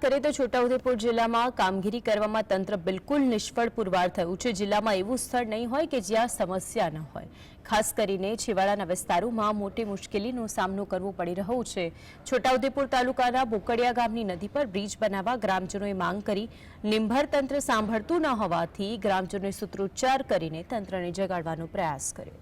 કરીએ તો છોટાઉદેપુર જિલ્લામાં કામગીરી કરવામાં તંત્ર બિલકુલ નિષ્ફળ પુરવાર થયું છે। જિલ્લામાં એવું સ્થળ નહીં હોય કે જ્યાં સમસ્યા ન હોય। ખાસ કરીને છેવાડાના વિસ્તારોમાં મોટી મુશ્કેલીનો સામનો કરવો પડી રહ્યો છે। છોટાઉદેપુર તાલુકાના બોકડિયા ગામની નદી પર બ્રિજ બનાવવા ગ્રામજનોએ માંગ કરી। નિંભર તંત્ર સાંભળતું ન હોવાથી ગ્રામજનોએ સૂત્રોચ્ચાર કરીને તંત્રને જગાડવાનો પ્રયાસ કર્યો।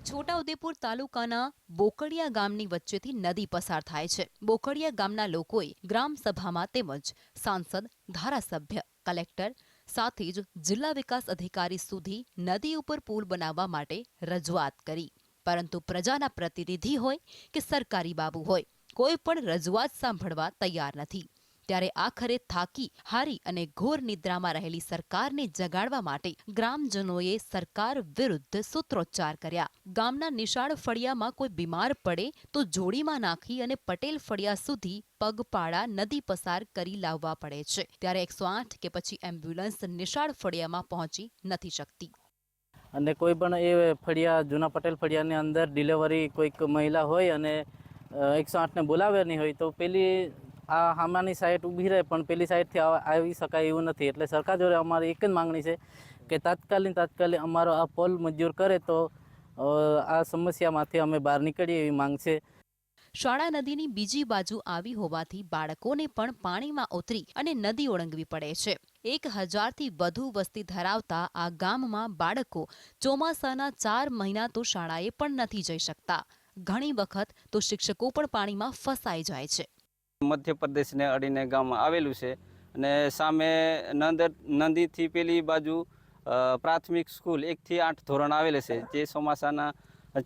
છોટાઉદેપુર તાલુકાના બોકડિયા ગામની વચ્ચેથી નદી પસાર થાય છે। બોકડિયા ગામના લોકોએ ગ્રામ સભામાં તેમજ સાંસદ, ધારાસભ્ય, કલેક્ટર સાથે જ જિલ્લા વિકાસ અધિકારી સુધી નદી ઉપર પુલ બનાવવા માટે રજૂઆત કરી, પરંતુ પ્રજાના પ્રતિનિધિ હોય કે સરકારી બાબુ હોય, કોઈ પણ રજૂઆત સાંભળવા તૈયાર નથી। ત્યારે આખરે થાકી હારી અને ઘોર નિદ્રામાં રહેલી સરકારને જગાડવા માટે ગ્રામજનોએ સરકાર વિરુદ્ધ સૂત્રોચ્ચાર કર્યા। ગામના નિશાળ ફળિયામાં કોઈ બીમાર પડે તો જોડીમાં નાખી અને પટેલ ફળિયા સુધી પગપાળા નદી પસાર કરી લાવવા પડે છે। ત્યારે 108 કે પછી એમ્બ્યુલન્સ નિશાળ ફળિયામાં પહોંચી નથી શકતી। અને કોઈ પણ એ ફળિયા જૂના પટેલ ફળિયાની અંદર ડિલિવરી કોઈક મહિલા હોય અને 108ને બોલાવે નહીં હોય તો પેલી આ હામાની સાઈડ ઊભી રહે, પણ પેલી સાઈડથી આવી શકાય એવું નથી। એટલે સરકાર જોડે અમારી એક જ માંગણી છે કે તાત્કાલિક અમારો આ પોલ મંજૂર કરે તો આ સમસ્યામાંથી અમે બહાર નીકળીએ એવી માંગ છે। શાળા નદીની બીજી બાજુ આવી હોવાથી બાળકોને પણ પાણીમાં ઉતરી અને નદી ઓળંગવી પડે છે। 1000થી વધુ વસ્તી ધરાવતા આ ગામમાં બાળકો ચોમાસાના 4 મહિના તો શાળાએ પણ નથી જઈ શકતા। ઘણી વખત તો શિક્ષકો પણ પાણીમાં ફસાઈ જાય છે। મધ્યપ્રદેશને અડીને ગામ આવેલું છે અને સામે નદીથી પેલી બાજુ પ્રાથમિક સ્કૂલ 1 થી 8 ધોરણ આવેલ છે, જે ચોમાસાના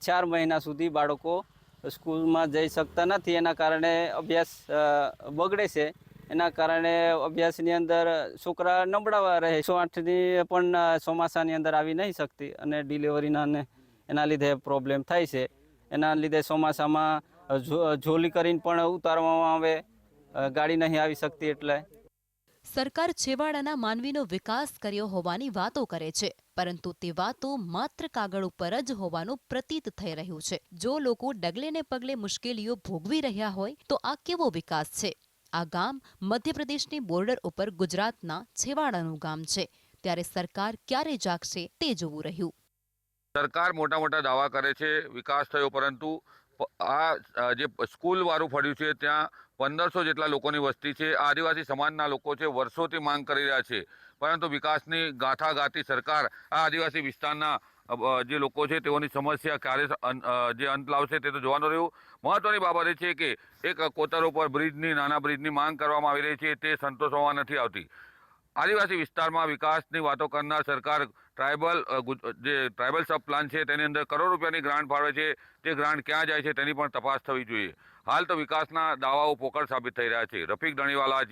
4 મહિના સુધી બાળકો સ્કૂલમાં જઈ શકતા નથી। એના કારણે અભ્યાસ બગડે છે। એના કારણે અભ્યાસની અંદર છોકરા નબળા રહે। 108ની પણ ચોમાસાની અંદર આવી નહીં શકતી અને ડિલિવરીના ને એના લીધે પ્રોબ્લેમ થાય છે। એના લીધે ચોમાસામાં ઝોલી કરીને પણ ઉતારવામાં આવે, ગાડી નહીં આવી શકતી। એટલે સરકાર છેવાડાના માનવીનો વિકાસ કર્યો હોવાની વાતો કરે છે, પરંતુ તે વાતો માત્ર કાગળ ઉપર જ હોવાનું પ્રતીત થઈ રહ્યું છે। જો લોકો ડગલે ને પગલે મુશ્કેલીઓ ભોગવી રહ્યા હોય તો આ કેવો વિકાસ છે? આ ગામ મધ્યપ્રદેશની બોર્ડર ઉપર ગુજરાતના છેવાડાનું ગામ છે। ત્યારે સરકાર ક્યારે જાગશે તે જોવું રહ્યું। સરકાર મોટા મોટા દાવા કરે છે વિકાસ થયો, પરંતુ આ જે સ્કૂલ વાળું ફળ્યું છે ત્યાં 1500 જેટલા લોકોની વસ્તી છે। આદિવાસી સમાજના લોકો છે, વર્ષોથી માંગ કરી રહ્યા છે, પરંતુ વિકાસની ગાથાગાથી સરકાર આ આદિવાસી વિસ્તારના જે લોકો છે તેઓની સમસ્યા ક્યારે જે અંત લાવશે તે તો જોવાનું રહ્યું। મહત્વની બાબત એ છે કે એક કોતરો પર નાના બ્રિજની માંગ કરવામાં આવી રહી છે, તે સંતોષવામાં નથી આવતી। આદિવાસી વિસ્તારમાં વિકાસની વાતો કરનાર સરકાર ટ્રાઇબલ સબ પ્લાન છે તેની અંદર કરોડ રૂપિયાની ગ્રાન્ટ ફાળવે છે, તે ગ્રાન્ટ ક્યાં જાય છે તેની પણ તપાસ થવી જોઈએ। હાલ તો વિકાસના દાવાઓ પોકળ સાબિત થઈ રહ્યા છે। રફીક ધણીવાલા,